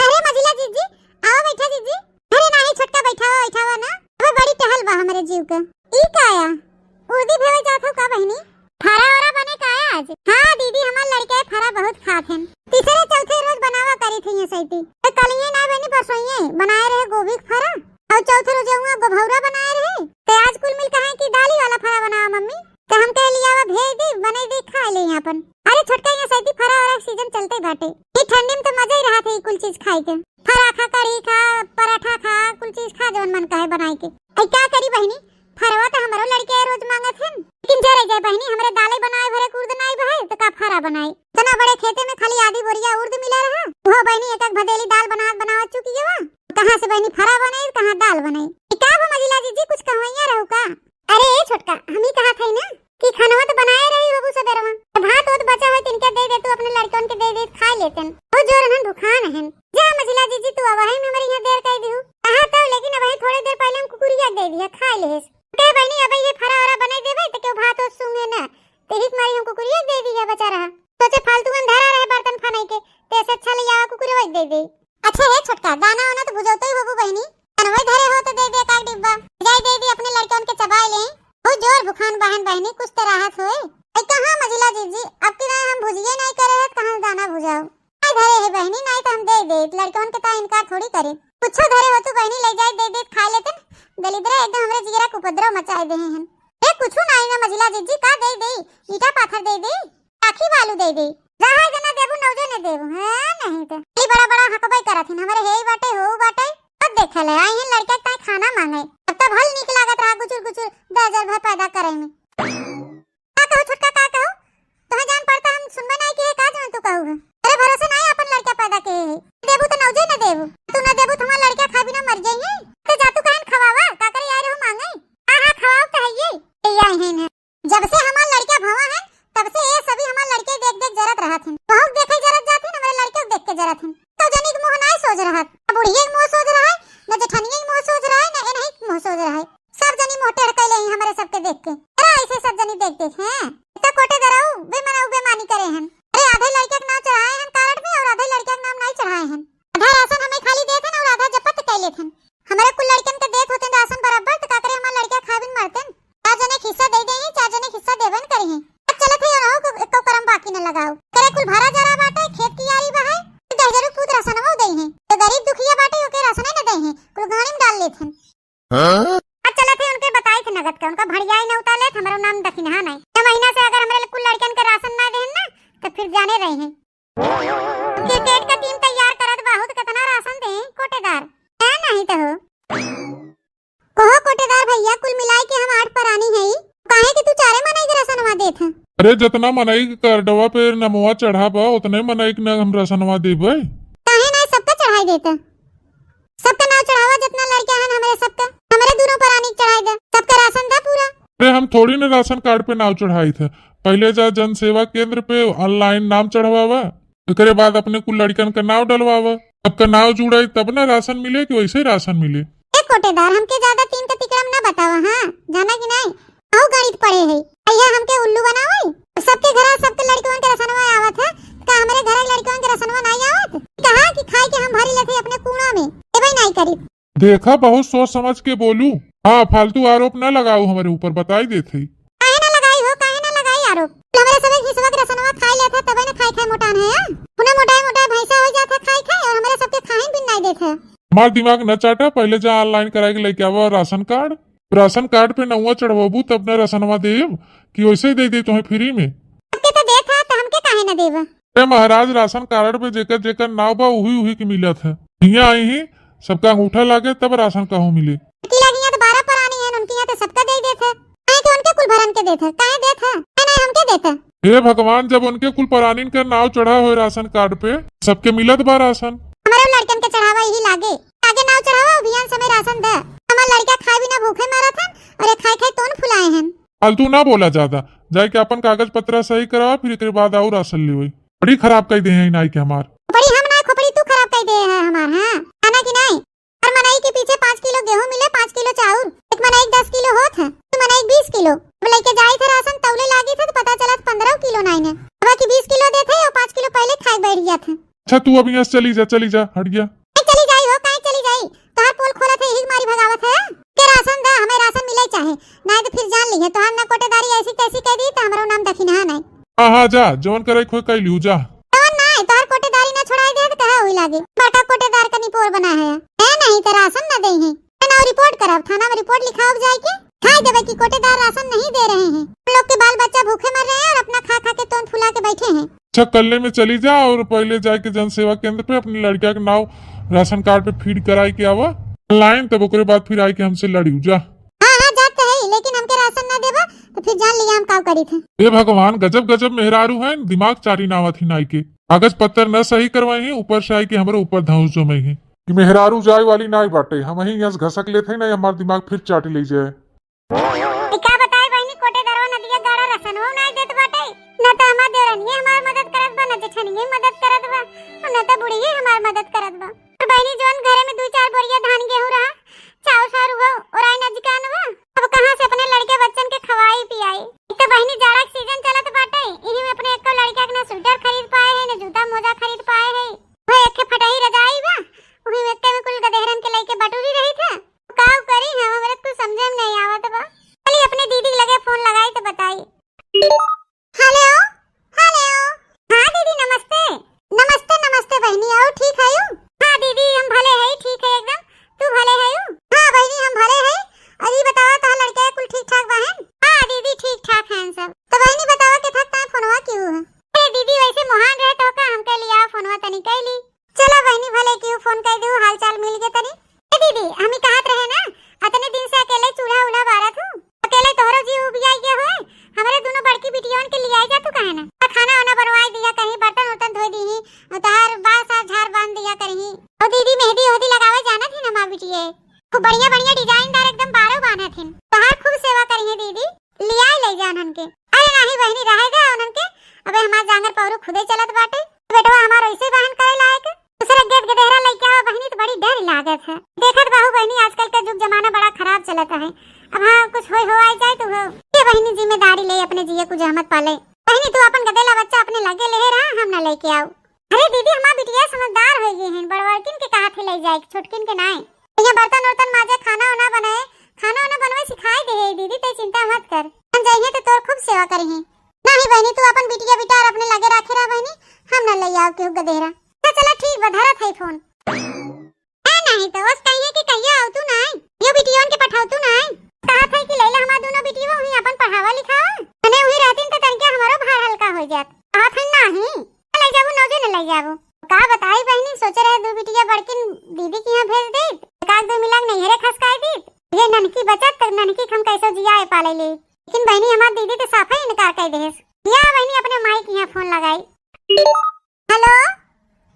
अरे मझिला जीजी आओ बैठा जीजी। अरे नहीं छोटका बैठावा ना अब बड़ी टहल बा हमारे जीव का ई काया उदी भेवे जात हो का बहनी फरा औरा बने काया आज। हां दीदी हमार लड़का फरा बहुत खात हैं तीसरे चौथे रोज बनावा करी थी ये सैती तो कलिए ना बहनी परसोइए बनाए रहे गोभी फरा और चौथे रोज हुआ गोभौरा बनाए रहे तो आज कुल मिल कहे कि दाली वाला फरा बनावा मम्मी तो हम कह लिया भेज दी बने दी खा ले अपन। अरे छोटका ये सैती फरा औरा सीजन चलते बाटे ये ठंडी में तो मजा ही रहा था कुल चीज खाई के फरा खा कड़ी खा पराठा खा कुल चीज खा जवन मन कहे बनाई के। आई क्या करी बहनी फरवा तो हमारो लड़के रोज मांगत हन लेकिन जरे जाए बहनी हमरे दाले बनाए भरे कुर्द नहीं भाई तो का फरा बनाई तना बड़े खेते में खाली आधी बोरिया उर्द मिला रहा वो बहनी एक भदेली दाल बनावत चुकी है। बहनी फरा बनाई कहाँ दाल बनाई। का हो मजिला जीजी कुछ कहवैया रहू का? अरे ए छोटका हम ही कहा थे ना कि खानवा तो बनाए रही बाबू सबेरवा, भात होत बचा है तिनके दे दे, तू अपने लड़कन के दे दे खा लेतन। ओ जोर हन भूखान हन। जा मजिला जीजी तू अब है हमारे यहां देर कर दियो। कहा तो लेकिन अब थोड़ी देर पहले हम कुकुरिया दे दिया खा लेस। के बहनी अब ये फरा वरा बनाई देबे त क्यों भात होत सूंगे ना, तेरी मारी हम कुकुरिया दे दिया बचा रहा। सोचे फालतू में धरा रहे बर्तन खाने के, ते से अच्छा लिया कुकुरिया दे दे। अच्छा है छोटका दाना वाना तो भुजौतो ही बाबू बहनी, अनवै धरे हो तो दे दे का डिब्बा जाय दे दी अपने लड़कन के चबाए ले। ओ जोर भूखान बहन बहनी कुछ तो राहत होए। ए कहां मजिला जीजी अब की हम भुजिए नहीं करे है, कहां दाना भुजाओ आई धरे है बहनी, नहीं तो हम दे दे लड़कन के ता इनकार थोड़ी करे। कुछ धरे हो तू बहनी ले जाए दे दे खा लेतन। दलिद्र एकदम हमरे जिगरा को उपद्रव मचाए दे हैं। ए कुछ नहीं ना मजिला जीजी का दे दे, ईटा पाथर दे दे, आखी बालू दे दे, जहां जना देबू नौजो ने देबू है नहीं तो ई बड़ा बड़ा हकबाई करत हन हमरे हे बाटे हो बाटे। अब देखल है आई हैं लड़का का खाना मांगे, अब तो भल निक लागत रहा गुचुर गुचुर दजल भर पैदा करे में। का कहो छोटका का कहो तोहे जान पड़ता हम सुनबे नहीं कि का जान तू कहू है। अरे भरोसा नहीं अपन लड़का पैदा के है, देबू तो नौजे न देबू, तू न देबू तो हमार लड़का खा बिना मर जाई है। तो जा तू कहन खवावा का करे यार हो मांगे। हां खवाओ तो है ये आई हैं ना, जब से हमार लड़का भवा है तब से ये सभी हमार लड़के देख देख जरत रहत हैं, बहुत देखे जरत जात हैं हमारे लड़के देख के जरत हैं। तो जनी के मुंह नहीं सोच रहत, अब बुढ़िए के मुंह सोच रहा है न जेठनिए के मुंह सोच रहा है न ए नहीं मुंह सोच रहा है, सब जनी मुंह टेढ़ कैले हैं हमारे सबके देख के। अरे ऐसे सब जनी देख देख हैं तो कोटे दराऊ बेमानी करे हैं। अरे आधे लड़के के नाम चढ़ाए हैं कार्ड में और आधे लड़के के नाम नहीं चढ़ाए हैं। आधा राशन हमें खाली देत हैं और आधा जपत कैले थे। हमारे कुल लड़कन के देत होते राशन बराबर तो का करे हमार लड़का खा बिन मरतन। चार जने हिस्सा दे दे हैं, चार जने हिस्सा देवन करे हैं। अब चलत है और को एको करम बाकी न लगाओ करे कुल भरा जरा बाटे खेत की यारी बहाय दहजरू पूत राशनवा दे हैं, तो गरीब दुखिया बाटे ओके राशन न दे हैं कुल गाड़ी में डाल लेथन। हां अब चलत है उनके बताए थे नगद का उनका भड़ियाई न उतार लेत हमारा नाम दखिना नहीं। 6 महीना से अगर हमारे कुल लड़कन के राशन ना देन ना तो फिर जाने रहे हैं क्रिकेट का टीम तैयार करत बहुत कितना राशन दे कोटेदार है नहीं तो हो कहो कोटेदार भैया कुल मिलाई के हम 8 परानी है काहे कि तू चारे मनाई के राशनवा देत है। अरे जितना मनाई कार्डवा पे नमवा चढ़ाबा उतने मनाई के न हम राशनवा देबे। काहे नहीं सबका चढ़ाई देता, सबका नाम चढ़ावा जितना लड़का है हमारे सबका हमारे दोनों परानी चढ़ाई दे, सबका राशन दा पूरा। अरे हम थोड़ी न राशन कार्ड पे नाम चढ़ाई थे, पहले जा जन सेवा केंद्र पे ऑनलाइन नाम चढ़वावा, एकरे बाद अपने कुल लड़कन का नाम डलवावा, अब का नाम जुड़ाई तब ना राशन मिले कि वैसे राशन मिले। ए कोटेदार हमके ज्यादा तीन का तिकड़म ना बतावा हां जाना कि नहीं आओ गणित पढ़े है भैया हमके उल्लू बनावे सबके घर सबके लड़कन के राशनवा आवत है का हमारे घर लड़कन के राशनवा नहीं आवत कहा कि खाए के हम भरी लेते अपने कूड़ा में ए भाई नहीं करी। देखा बहुत सोच समझ के बोलू, हाँ फालतू आरोप न लगाओ हमारे ऊपर बताई देते। काहे ना लगाई हो काहे ना लगाई आरोप, हमारे सब हिस्सा के राशनवा खाई लेता तबे ना खाई मोटान है पुना मोटाए भैंसा हो जाता खाई और हमारे सबके खाए भी नहीं देते। हमार दिमाग न चाटा, पहले जा ऑनलाइन कराए के लेके आवा राशन कार्ड पे नौवा चढ़वाबू तब न राशनवा देब कि वैसे दे दे तुम्हें फ्री में। सबके तो देत है तो हमके काहे ना देबा। अरे महाराज राशन कार्ड पे जेकर जेकर नाव बा उही के मिलत है, यहाँ आई ही सबका अंगूठा लागे तब राशन कहूँ मिले। की लगी यहाँ तो 12 परानी है उनकी यहाँ तो सबका दे देते काहे कि उनके कुल भरन के देते काहे देते नहीं हमके देते। हे भगवान जब उनके कुल परानीन का नाव चढ़ा हुए राशन कार्ड पे सबके मिलत बा राशन, हमारे लड़कन के चढ़ावा यही लागे आगे नाव चढ़ावा अभियान समय राशन दे हमार लड़का खाए बिना भूखे मारा था और ये खाए खाए तोन फुलाए हैं। फालतू ना बोला ज्यादा, जाए के अपन कागज पत्र सही करवा फिर एक बाद और राशन ले बड़ी खराब कह दे हैं नाई के हमार बड़ी हम ना खोपड़ी तू खराब कह दे है हमार हां खाना की नहीं। और मनाई के पीछे 5 किलो गेहूं मिले 5 किलो चाउर एक मनाई 10 किलो होत है तो मनाई 20 किलो अब लेके जाई थे राशन तौले लागी थे तो पता चला 15 किलो नहीं ने बाकी 20 किलो देते और 5 किलो पहले खाए बैठ गया था। अच्छा तू अब यहाँ चली जा हट गया चली जाई हो काहे चली जाई तोहार पोल खोला थे यही मारी भगावत है के राशन दा हमें राशन मिले चाहे नहीं तो फिर जान ली है तोहार ना कोटेदारी ऐसी तैसी कह दी तो हमारा नाम दखिना नहीं। हां जा जवन करे खोई कह लियो जा तोन नहीं तोहार कोटेदारी ना छोड़ाई दे तो कहा हुई लागे बड़का कोटेदार का निपोर बना है नहीं तो राशन ना दे हैं ना रिपोर्ट करब थाना में रिपोर्ट लिखाओ जाए के खाई देवे कि कोटेदार राशन नहीं दे रहे हैं लोग के बाल बच्चा भूखे मर रहे हैं और अपना खा खा के तोन फुला के बैठे हैं। अच्छा कल्ले में चली जा और पहले जाके जन सेवा केंद्र पे अपनी लड़किया के नाव राशन कार्ड पे फीड कराई के आवा ऑनलाइन तब ओकरे बाद फिर आई के हमसे लड़ियो जा। हां जाते है लेकिन हमके राशन ना देबा तो फिर जान लिया हम का करी थे। ए भगवान गजब गजब मेहरारू है दिमाग चारी नावा थी नाई के कागज पत्र न सही करवाई है ऊपर से आई के हमारे ऊपर धाउस जो में है। कि मेहरारू जाए वाली नाई बाटे, हम ही यहाँ घसक लेते हैं ना, हमार दिमाग फिर चाटी ले जाए। का बताए बहनी कोटे दरवा नदिया गाड़ा रसन हो ना देत बाटे, न त हमार देवरनिए हमार मदद करत बा, न जेठनिए मदद करत बा, न त बुढ़िए हमार मदद करत बा। और बहनी जोन घरे में 2-4 बोरिया धान गेहूं रहा, चाव सारू हो और आई नजकान बा, अब कहां से अपने लड़के बच्चन के खवाई पियाई। एक तो बहनी जाड़ा के सीजन चलत बाटे, इही में अपने एक लड़का के ना स्वेटर खरीद पाए है, न जूता मोजा खरीद पाए है। वो एक के फटाई रजाई बा, वही में के कुल गदेहरन के लेके बटूरी रही था। काव करी हम हमरे कुछ समझे में नहीं आवत बा। चली अपने दीदी लगे फोन लगाई तो बताई। हेलो हेलो, हाँ दीदी नमस्ते। नमस्ते नमस्ते बहनी, आओ ठीक है यू? हाँ दीदी हम भले है, ठीक है एकदम। तू भले है यू? हाँ बहनी हम भले है। अरे बतावा तो लड़के कुल ठीक ठाक बहन? हाँ दीदी ठीक ठाक हैं सब। तो बहनी बतावा के थक ता फोनवा क्यों है? अरे दीदी वैसे मोहान रहे तो का हमके लिया फोनवा तनी कैली। चलो बहनी भले क्यों फोन कर दू, हाल चाल मिल गए तनी। ए दीदी हम ही कहत रहे ना, अतने दिन से अकेले चूल्हा उल्हा बारत हूं, अकेले तोहरो जी उबियाई गए होए, हमारे दोनों बड़की बिटियों के लिए आई जा तू कहे ना, खाना वाना बनवाई दिया कहीं, बर्तन वर्तन धोई दी, तहार बाल साफ झाड़ बांध दिया करही। और दीदी मेहंदी होदी लगावे जाना थी ना मां बिटिए, खूब बढ़िया बढ़िया डिजाइनदार एकदम बारो बाना थी, तहार खूब सेवा करी दीदी, लिया ले जान उनके। अरे नहीं बहनी रहेगा उनके, अबे हमार जांगर पौरू खुदे चलत बाटे, बेटवा हमार ऐसे बहन करे लायक दूसरा गेट गदेहरा लइका हो बहनी तो बड़ी डर लागत है। देखत बाहू बहनी आजकल का युग जमाना बड़ा खराब चलता है। अब हाँ कुछ हो आई जाए तो हो, ये बहनी जिम्मेदारी ले अपने जिये कुछ जहमत पाले। बहनी तू अपन गदेला बच्चा अपने लगे ले रहा, हम ना लेके आओ। अरे दीदी हमार बिटिया समझदार हो गई हैं, बड़वड़किन के कहा थे ले जाए, छोटकिन के नाय। ये बर्तन वर्तन माजे, खाना वाना बनाए, खाना वाना बनवे सिखाई दे दीदी, ते चिंता मत कर, हम जाइए तो तोर खूब सेवा करी। नहीं बहनी तू अपन बिटिया बिटार अपने लगे रखे रहा बहनी, हम ना ले आओ केहू गदेहरा। चला ठीक बधारत है फोन। नहीं तो बस कहिए कि कहिए आओ तू ना, यो बिटियों के पठाओ तू ना, कहा था कि लैला हमार दोनों बिटियों ही अपन पढ़ावा लिखावा, तने वही रहतिन तो तनके हमारो भार हल्का हो जात। कहा था नहीं ले जाबो नौजे न ले जाबो। का बताई बहनी सोचे रहे दो बिटिया बड़किन दीदी के यहां भेज दे, एकाक दो मिलाक नैहरे खसकाई दे, ये ननकी बचत तक ननकी हम कैसे जियाए पाले ले। लेकिन बहनी हमार दीदी तो साफा ही इनकार कर देस। या बहनी अपने माई के यहां फोन लगाई। हेलो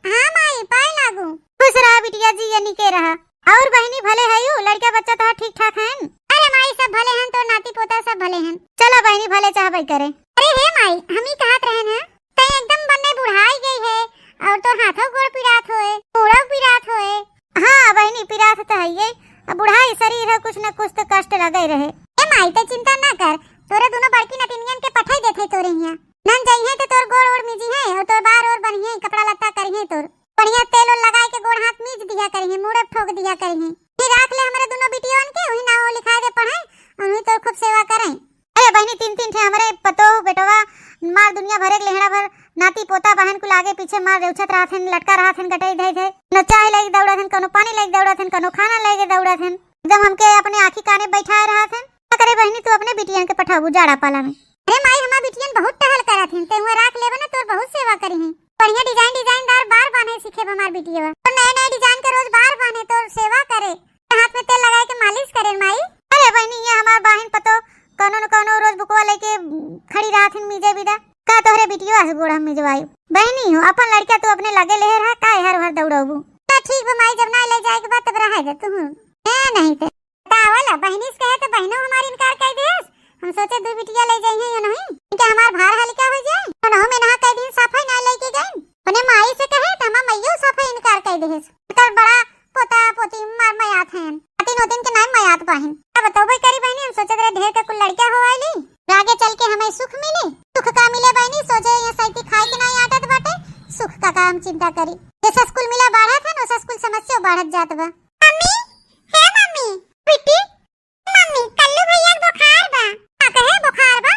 हाँ माई पाए लागू, खुश रहा बिटिया जी ये निके रहा। और बहनी भले है यू, लड़का बच्चा तो ठीक ठाक हैं? अरे माई सब भले हैं, तो नाती पोता सब भले हैं। चलो बहनी भले चाहबे करे। अरे हे माई हम ही कहत रहे ना, ते एकदम बनने बुढ़ाई गई है, और तो हाथों गोड़ पिरात होए, पूरा पिरात होए। हाँ बहनी पिरात तो है ये, बुढ़ाई शरीर है, कुछ न कुछ तो कष्ट लगे रहे। ए माई ते चिंता ना कर, तोरे दोनों बड़की नतिनियन के पठाई देथे तोरे यहाँ, नन जाइए तो तोर गोड़ ओड़ मिजी है, और तोर बार और बनिए कपड़ा लत्ता करिए, तोर बढ़िया तेल और लगाए के गोड़ हाथ मीज दिया करिए, मुड़े ठोक दिया करिए, फिर राख ले हमारे दोनों बिटियों के वही नाव लिखा दे पढ़ाई, और वही तो खूब सेवा करें। अरे बहनी 3-3 थे हमारे पतो बेटवा, मार दुनिया भरे लेहड़ा भर नाती पोता बहन को लागे पीछे मार रेउछत रहा थे, लटका रहा थे, गटई धई थे, न चाय लेके दौड़ा थे, कनो पानी लेके दौड़ा थे, कनो खाना लेके दौड़ा थे, एकदम हमके अपने आंखी काने बैठाए रहा थे। क्या करे बहनी तू अपने बिटियन के पठाबू जाड़ा पाला में। अरे माई हमार बिटियन बहुत टहल करा थी, ते हुआ राख लेबे ना तोर बहुत सेवा करी है, बढ़िया डिजाइनदार बार बांधे सीखे हमार बिटिया, तो नए डिजाइन के रोज बार बांधे तो सेवा करे, हाथ में तेल लगाए के मालिश करे माई। अरे बहनी ये हमार बहन पतो कनो न कनो रोज बुकवा लेके खड़ी रहा थी मीजे बिदा, का तोहरे बिटिया से गोड़ हम मिजवाई। बहनी हो अपन लड़का तू अपने लगे ले रहा, का हर हर दौड़ाबू। तो ठीक बा माई, जब ना ले जाए के बाद तब रह जा तू नहीं तो तावला बहनी से कहे तो बहनों हमारी इनकार कर देस, हम सोचे दो बिटिया ले जाइए या नहीं, क्या हमार भार हल्का हो जाए, और हम ना कई दिन सफाई ना लेके गए, अपने माई से कहे तो हम मैयो सफाई इनकार कर देस, कर बड़ा पोता पोती मार मयात हैं, तीन के नाम मयात बहन। अब बताओ भाई करी बहनी, हम सोचे रे ढेर का कुल लड़का हो आईली, आगे चल के हमें सुख मिले, सुख का मिले बहनी, सोचे ये सैती खाए के नहीं आदत बाटे, सुख का काम चिंता करी, जैसा स्कूल मिला बढ़त है वैसा स्कूल समस्या बढ़त जात बा। मम्मी हे मम्मी बेटी, मम्मी कल्लू भैया बुखार बा, का कहे बुखार बा,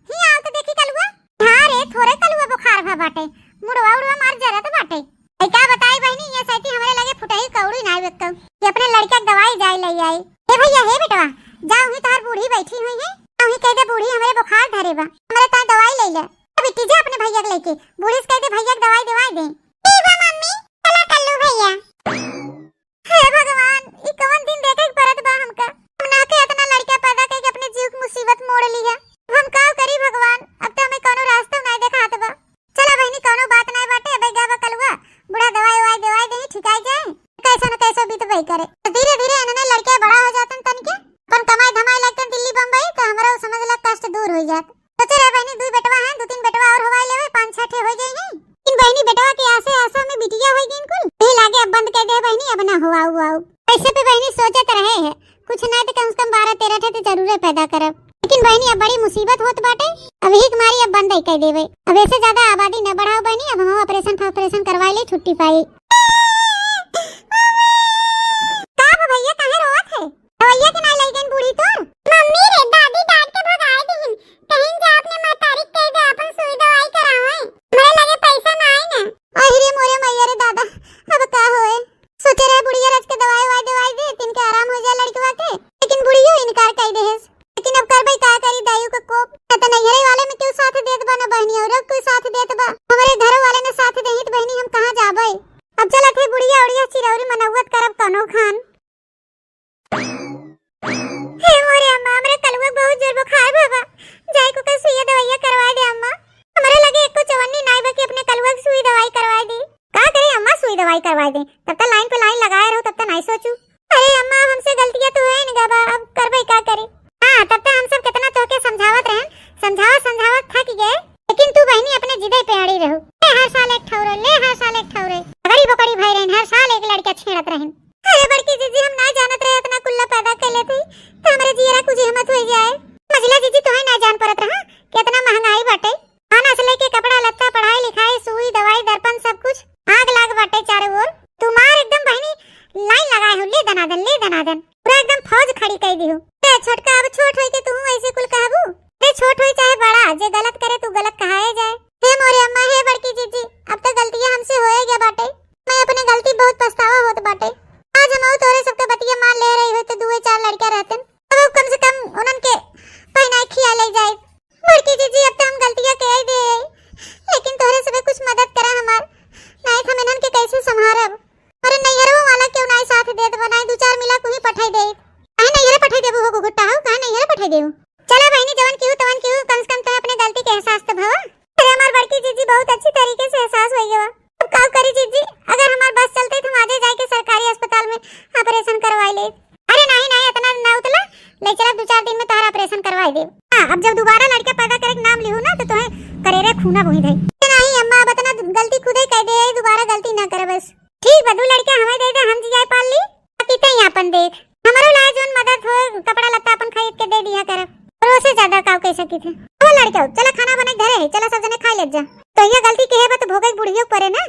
ही आओ तो देखी कलुआ, हां रे थोड़े कलुआ बुखार बा बाटे, मुड़वा उड़वा मार जरत बाटे। ए का बताई बहनी ये सैती हमरे लगे फुटही कौड़ी ना बेकौ, ये अपने लड़का के दवाई जाई ले आई। ए भैया हे बेटवा जाओ, ही तार बूढ़ी बैठी हुई है, वही कह दे बूढ़ी हमरे बुखार धरे बा, हमरे ता दवाई ले ले, बेटी जा अपने भैया के लेके, बूढ़ी से कह दे भैया के दवाई दिवाई दे। ठीक बा मम्मी, चला कल्लू भैया। हे भगवान ई कौन दिन देखे परत बा हमका, हम ना के इतना लड़का पैदा करके अपने जीव की मुसीबत मोड़ ली है, हम का करी भगवान, अब तो हमें कोनो रास्ता नहीं दिखात बा। चला बहनी कोनो बात नहीं बाटे, अबे गावा कलुआ बुढ़ा दवाई दे, ठिकाई जाए कैसा न पैसे पे बहनी सोचे तो रहे है, कुछ नहीं तो कम से कम 12-13 ठे तो जरूर पैदा करब। लेकिन बहनी अब बड़ी मुसीबत होत बाटे, अब ही मारी अब बंद ही कर देवे। अब ऐसे ज्यादा आबादी न बढ़ाओ बहनी, अब हम ऑपरेशन करवाई ले छुट्टी पाई। का भैया काहे रोवत है? भैया के ना लइकन बूढ़ी तोर मम्मी रे दादी डांट के भगाए दीन, कहीं जा अपने मातारी कह दे अपन सुई दवाई करावे, मेरे लगे पैसा ना आई ना। अरे मोरे मैया रे दादा, अब का होए? सोचे रहे बुढ़िया रच के दवाई दे तिनके आराम हो जाए लड़कवा के, लेकिन बुढ़ियो इनकार कर दे है। लेकिन अब करबई का करी दायु का कोप, त नैहरे वाले में क्यों साथ देत बा ना बहनी, और कोई साथ देत बा? हमारे घर वाले ने साथ देहित बहनी हम कहां जाबे? अब चलत है बुढ़िया उड़िया चिरौरी मनौवत करब कनो खान। हे मोरे अम्मा, हमरे कलुआ बहुत जोर बुखार बाबा, जाई को के सुई दवाई करवा दे अम्मा। हमरे लगे एको चवन्नी नाई बा कि अपने कलुआ की सुई दवाई करवा दे। का करे अम्मा, सुई दवाई करवा दे, तब तक लाइन पे लाइन लगाए रहो, तब तक नहीं सोचू। अरे अम्मा हमसे गलतियां तो है नहीं बाबा, अब करबई का करे? हां तब तक हम सब कितना तोके समझावत रहन, समझावत थक गए, लेकिन तू बहनी अपने जिदे पे अड़ी रहो। हर साल एक ठौरे ले, हर साल एक ठौरे बड़ी बकड़ी भाई रहन, हर साल एक लड़का छेड़त रहन। अरे बड़की जीजी हम ना जानत रहे इतना कुल्ला पैदा कर लेते तो हमरे जियरा कुछ हिम्मत हो जाए। मजला जीजी तो है ना जान परत रहा कितना महंगाई बाटे, खाना से लेके कपड़ा लत्ता पढ़ाई लिखाई सुई दवाई दर्पण सब कुछ आग लाग बाटे चारों ओर। तुम्हार एकदम बहनी लाइन लगाए हो, ले दनादन पूरा एकदम फौज खड़ी कर दी हो। ते छोटका अब छोट होई के तू ऐसे कुल कहबू? ते छोट होई चाहे बड़ा, जे गलत करे तू गलत कहाए जाए। हे मोरे अम्मा, हे बड़की जीजी, अब तक गलतियां हमसे होए गया बाटे, मैं अपने गलती बहुत पछतावा होत बाटे। आज हम तोरे सबके बतिया मान ले रही हो तो 2-4 लड़का रहते, अब कम से कम उनन के पहनाई खिया ले जाए। बड़की जीजी अब तो हम गलतियां कह दे, लेकिन तोरे सबे कुछ मदद करा हमार, नहीं हम इनन के कैसे संभारब? अरे नैहरवा वाला क्यों नहीं साथ देत बनाई, 2-4 मिला को ही पठाई दे। काहे नैहरे पठाई देबू हो गुट्टा हो, काहे नैहरे पठाई देबू? चला बहनी जवन क्यों तवन क्यों, कम से कम तो अपने गलती के एहसास तो भवा। अरे हमार बड़की जीजी बहुत अच्छी तरीके से एहसास हो गया। अब का करी जीजी, अगर हमार बस चलते तो हम आजे जाके सरकारी अस्पताल में ऑपरेशन करवाई ले। अरे नहीं इतना ना उतला ले, चला 2-4 दिन में तोहरा ऑपरेशन करवाई दे। हां अब जब दोबारा लड़का पैदा करे के नाम लिहू ना तो तोहे करेरे खूना बोही दे। नहीं अम्मा अब इतना गलती खुद ही कह दे, दोबारा गलती ना करे बस। ठीक बदू लड़का हमें दे दे, हम जियाई पाल ली, बाकी तई अपन देख हमारो लाए जोन मदद हो कपड़ा लत्ता अपन खरीद के दे दिया कर, और उससे ज्यादा का कह सकी थे। वो लड़का चला खाना बना घरे, चला सब जने खा ले जा। तो ये गलती के है तो भोगे बुढ़ियो परे ना।